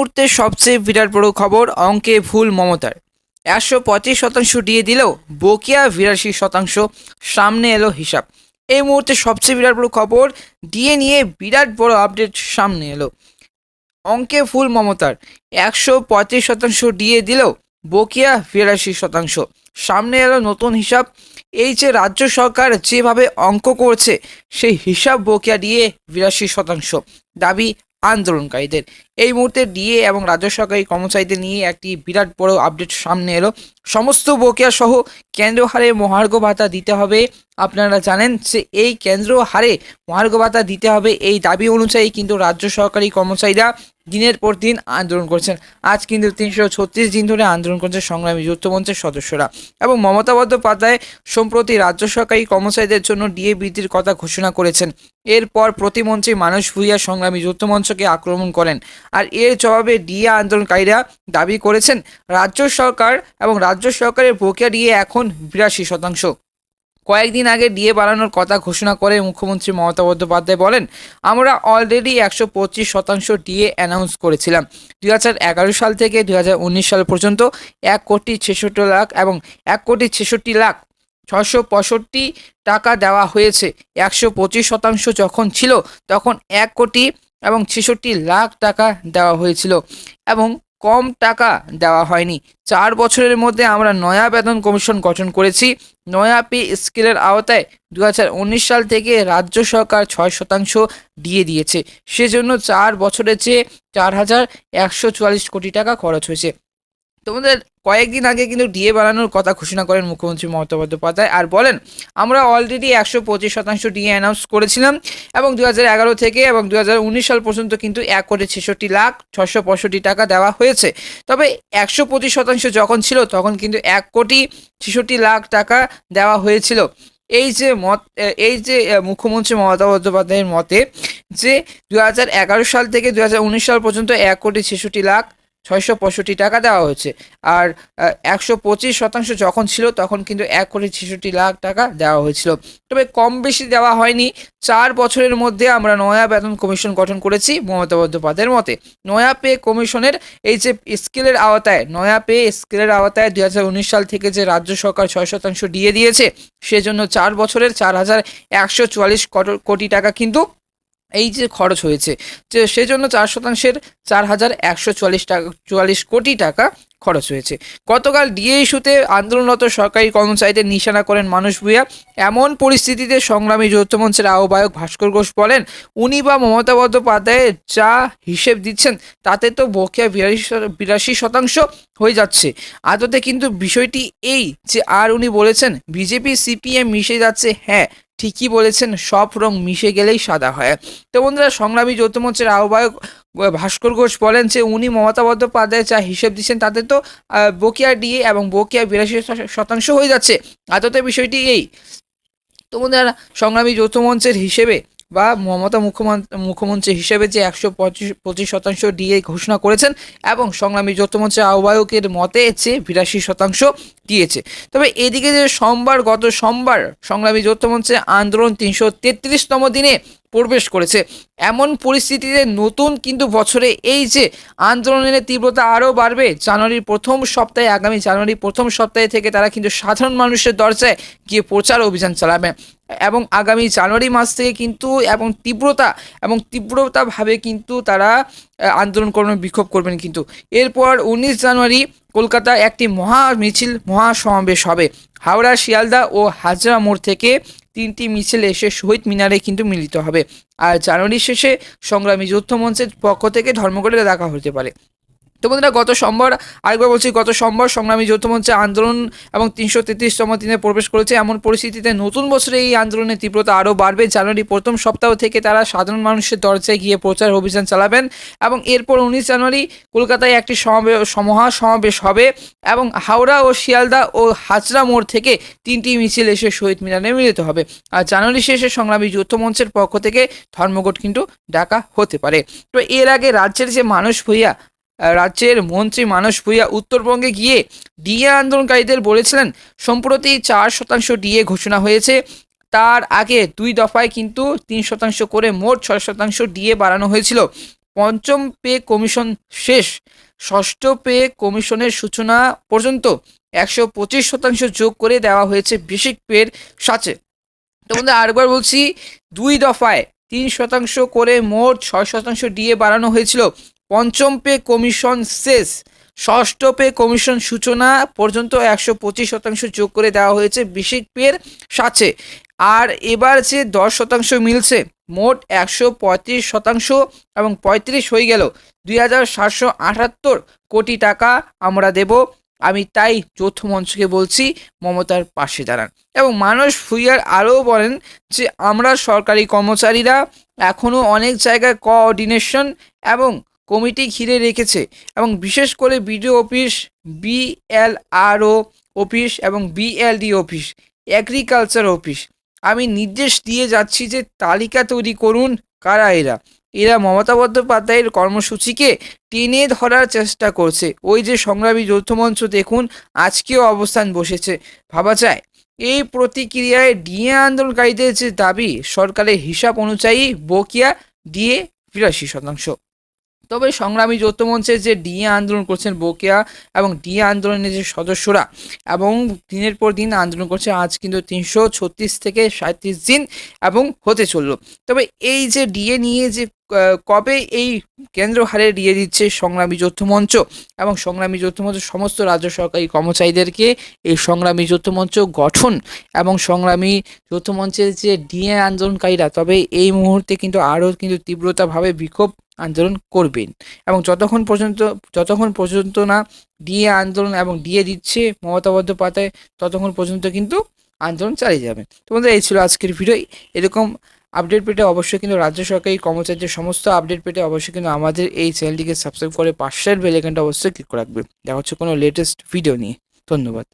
মুহূর্তে সবচেয়ে বিরাট বড় খবর, অঙ্কে ভুল মমতার। ১২৫% ডিএ দিলেও বকেয়া ৮২%। সামনে এলো হিসাব। এই মুহূর্তে সবচেয়ে বিরাট বড় খবর, ডিএ নিয়ে বিরাট বড় আপডেট সামনে এলো। অঙ্কে ভুল মমতার। ১৩৫% ডিএ দিলেও বকেয়া ৮২%। সামনে এলো নতুন হিসাব। এই যে রাজ্য সরকার যেভাবে অঙ্ক করছে, সেই হিসাব বকেয়া ডিএ ৮২%। দাবি আন্দোলনকারীদের। এই মুহূর্তে ডিএ এবং রাজ্য সরকারি কর্মচারীদের নিয়ে একটি বিরাট বড় আপডেট সামনে এলো। সমস্ত বকেয়া সহ কেন্দ্র হারে মহার্ঘ ভাতা দিতে হবে। আপনারা জানেন যে এই কেন্দ্র হারে মহার্ঘ ভাতা দিতে হবে, এই দাবি অনুযায়ী কিন্তু রাজ্য সরকারি কর্মচারীরা দিনের পর দিন আন্দোলন করছেন। আজ কিন্তু ৩৩৬ দিন ধরে আন্দোলন করছে সংগ্রামী যৌথ মঞ্চের সদস্যরা। এবং মমতা বন্দ্যোপাধ্যায় সম্প্রতি রাজ্য সরকারি কর্মচারীদের জন্য ডিএ বৃদ্ধির কথা ঘোষণা করেছেন। এরপর প্রতিমন্ত্রী মানস ভূঁইয়া সংগ্রামী যৌথ মঞ্চকে আক্রমণ করেন। আর এর জবাবে ডিএ আন্দোলনকারীরা দাবি করেছেন রাজ্য সরকার এবং রাজ্য সরকারের বকেয়া ডিএ এখন ৮২%। কয়েকদিন আগে ডিএ বাড়ানোর কথা ঘোষণা করে মুখ্যমন্ত্রী মমতা বন্দ্যোপাধ্যায় বলেন, আমরা অলরেডি ১২৫% ডিএ অ্যানাউন্স করেছিলাম। ২০১১ সাল থেকে ২০১৯ সাল পর্যন্ত ১,৬৬,০০,০০০ এবং ১,৬৬,৬৬৫ টাকা দেওয়া হয়েছে। ১২৫% যখন ছিল তখন ১,৬৬,০০,০০০ টাকা দেওয়া হয়েছিল এবং কম টাকা দেওয়া হয়নি। ৪ বছরের মধ্যে আমরা নয়া বেতন কমিশন গঠন করেছি। নয়া পে স্কেলের আওতায় ২০১৯ সাল থেকে রাজ্য সরকার ৬% দিয়ে দিয়েছে। সেজন্য ৪ বছরের চেয়ে ৪,১৪৪ কোটি টাকা খরচ হয়েছে। তোমাদের কয়েকদিন আগে কিন্তু ডিএ বাড়ানোর কথা ঘোষণা করেন মুখ্যমন্ত্রী মমতা বন্দ্যোপাধ্যায় আর বলেন, আমরা অলরেডি ১২৫% ডিএ অ্যানাউন্স করেছিলাম এবং ২০১১ থেকে এবং ২০১৯ সাল পর্যন্ত কিন্তু ১,৬৬,৬৬৫ টাকা দেওয়া হয়েছে। তবে ১২৫% যখন ছিল তখন কিন্তু ১,৬৬,০০,০০০ টাকা দেওয়া হয়েছিল। এই যে মুখ্যমন্ত্রী মমতা বন্দ্যোপাধ্যায়ের মতে যে ২০১১ সাল থেকে ২০১৯ সাল পর্যন্ত ১,৬৬,৬৬৫ টাকা দেওয়া হয়েছে। আর ১২৫% যখন ছিল তখন কিন্তু ১,৬৬,০০,০০০ টাকা দেওয়া হয়েছিল। তবে কম বেশি দেওয়া হয়নি। ৪ বছরের মধ্যে আমরা নয়া বেতন কমিশন গঠন করেছি মমতা বন্দ্যোপাধ্যায়ের মতে। নয়া পে কমিশনের এই যে স্কেলের আওতায়, নয়া পে স্কেলের আওতায় ২০১৯ সাল থেকে যে রাজ্য সরকার ৬% ডিএ দিয়েছে, সেজন্য ৪ বছরের ৪,১৪৪ কোটি টাকা কিন্তু এই যে খরচ হয়েছে, যে সেজন্য ৪%-এর ৪,১৪৪ কোটি টাকা খরচ হয়েছে। গতকাল ডিএ ইস্যুতে আন্দোলনরত সরকারি কর্মচারীদের নিশানা করেন মানস ভূঁইয়া। এমন পরিস্থিতিতে সংগ্রামী যৌথ মঞ্চের আহ্বায়ক ভাস্কর ঘোষ বলেন, উনি বা মমতা বন্দ্যোপাধ্যায় যা হিসেব দিচ্ছেন তাতে তো বকেয়া ৮২% হয়ে যাচ্ছে। আদতে কিন্তু বিষয়টি এই যে, আর উনি বলেছেন বিজেপি সিপিএম মিশে যাচ্ছে। হ্যাঁ, ঠিকই বলেছেন, সব রং মিশে গেলেই সাদা হয়। তো বন্ধুরা, সংগ্রামী যৌথ মঞ্চের আহ্বায়ক ভাস্কর ঘোষ বলেন যে উনি মমতা বন্দ্যোপাধ্যায় যা হিসেব দিচ্ছেন তাতে তো বকেয়া ডিএ এবং বকেয়া ৮২% হয়ে যাচ্ছে। আদতে বিষয়টি এই। তো বন্ধুরা, সংগ্রামী যৌথ মঞ্চের হিসেবে বা মমতা মুখ্যমন্ত্রী হিসেবে যে ১২৫% ডিএ ঘোষণা করেছেন এবং সংগ্রামী যৌথ মঞ্চের আহ্বায়কের মতে যে ৮২% দিয়েছে। তবে এদিকে যে গত সোমবার সংগ্রামী যৌথ মঞ্চের আন্দোলন ৩৩৩তম দিনে প্রবেশ করেছে। এমন পরিস্থিতিতে নতুন কিন্তু বছরে এই যে আন্দোলনের তীব্রতা আরও বাড়বে। আগামী জানুয়ারির প্রথম সপ্তাহে থেকে তারা কিন্তু সাধারণ মানুষের দরজায় গিয়ে প্রচার অভিযান চালাবে এবং আগামী জানুয়ারি মাস থেকে কিন্তু তীব্রতাভাবে কিন্তু তারা আন্দোলন করবেন, বিক্ষোভ করবেন। কিন্তু এরপর ১৯ জানুয়ারি কলকাতায় একটি মহাসমাবেশ হবে। হাওড়া, শিয়ালদা ও হাজরা মোড় থেকে 3টি মিছিল এসে শহীদ মিনারে কিন্তু মিলিত হবে। আর জানুয়ারির শেষে সংগ্রামী যৌথ মঞ্চের পক্ষ থেকে ধর্মঘটে দেখা হতে পারে। তো বন্ধুরা, গত সোমবার সংগ্রামী যৌথ মঞ্চে আন্দোলন এবং ৩৩৩তম দিনে প্রবেশ করেছে। এমন পরিস্থিতিতে নতুন বছরে এই আন্দোলনের তীব্রতা আরও বাড়বে। জানুয়ারি প্রথম সপ্তাহ থেকে তারা সাধারণ মানুষের দরজায় গিয়ে প্রচার অভিযান চালাবেন এবং এরপর ১৯ জানুয়ারি কলকাতায় একটি সমাবেশ হবে এবং হাওড়া ও শিয়ালদা ও হাজরা মোড় থেকে 3টি মিছিল এসে শহীদ মিনারে মিলিত হবে। আর জানুয়ারি শেষে সংগ্রামী যৌথ মঞ্চের পক্ষ থেকে ধর্মঘট কিন্তু ডাকা হতে পারে। তো এর আগে রাজ্যের মন্ত্রী মানস ভূঁইয়া উত্তরবঙ্গে গিয়ে ডিএ আন্দোলনকারীদের বলেছিলেন, সম্প্রতি ৪% ডিএ ঘোষণা হয়েছে। তার আগে 2 দফায় কিন্তু 3% করে মোট 6% ডিএ বাড়ানো হয়েছিল। পঞ্চম পে কমিশন শেষ, ষষ্ঠ পে কমিশনের সূচনা পর্যন্ত 125% যোগ করে দেওয়া হয়েছে বেসিক পের সাথে। তো বন্ধু আরেকবার বলছি, 2 দফায় 3% করে মোট 6% ডিএ বাড়ানো হয়েছিল। পঞ্চম পে কমিশন শেষ, ষষ্ঠ পে কমিশন সূচনা পর্যন্ত 125% যোগ করে দেওয়া হয়েছে বেসিক পের সাথে। আর এবার যে 10% মিলছে, মোট 135% এবং 35 হয়ে গেল 2778 কোটি টাকা আমরা দেব। আমি তাই যৌথ মঞ্চকে বলছি মমতার পাশে দাঁড়ান। এবং মানস ভুঁইয়ার আরও বলেন যে আমরা সরকারি কর্মচারীরা এখনও অনেক জায়গায় কোঅর্ডিনেশন এবং কমিটি ঘিরে রেখেছে, এবং বিশেষ করে বিডিও অফিস, বিএলআরও অফিস এবং বিএলডি অফিস, এগ্রিকালচার অফিস। আমি নির্দেশ দিয়ে যাচ্ছি যে তালিকা তৈরি করুন কারা এরা মমতা বন্দ্যোপাধ্যায়ের কর্মসূচিকে টেনে ধরার চেষ্টা করছে। ওই যে সংগ্রামী যৌথ মঞ্চ দেখুন আজকেও অবস্থান বসেছে, ভাবা যায়। এই প্রতিক্রিয়ায় ডিএ আন্দোলনকারীদের যে দাবি, সরকারের হিসাব অনুযায়ী বকেয়া ডিএ 82%। তবে সংগ্রামী যৌথ মঞ্চের যে ডিএ আন্দোলন করছেন বকেয়া এবং ডিএ আন্দোলনের যে সদস্যরা এবং দিনের পর দিন আন্দোলন করছে, আজ কিন্তু 336 থেকে 37 দিন এবং হতে চললো। তবে এই যে ডিএ নিয়ে যে কবে এই কেন্দ্র হারে ডিএ দিচ্ছে সংগ্রামী যৌথ মঞ্চ, এবং সংগ্রামী যৌথ মঞ্চ সমস্ত রাজ্য সরকারি কর্মচারীদেরকে এই সংগ্রামী যৌথ মঞ্চ গঠন এবং সংগ্রামী যৌথ মঞ্চের যে ডিএ আন্দোলনকারীরা তবে এই মুহূর্তে কিন্তু আরও কিন্তু তীব্রতাভাবে বিক্ষোভ আন্দোলন করবেন, এবং যতক্ষণ পর্যন্ত না ডিএ আন্দোলন এবং ডিএ দিচ্ছে মমতা বন্দ্যোপাধ্যায় ততক্ষণ পর্যন্ত কিন্তু আন্দোলন চালিয়ে যাবেন। তো বন্ধুরা এই ছিল আজকের ভিডিও। এরকম আপডেট পেতে অবশ্যই কিন্তু রাজ্য সরকারি কর্মচারীদের সমস্ত আপডেট পেতে অবশ্যই কিন্তু আমাদের এই চ্যানেলটিকে সাবস্ক্রাইব করে পাশের বেল আইকনটা অবশ্যই ক্লিক করে রাখবেন। দেখা হচ্ছে কোনো লেটেস্ট ভিডিও নিয়ে। ধন্যবাদ।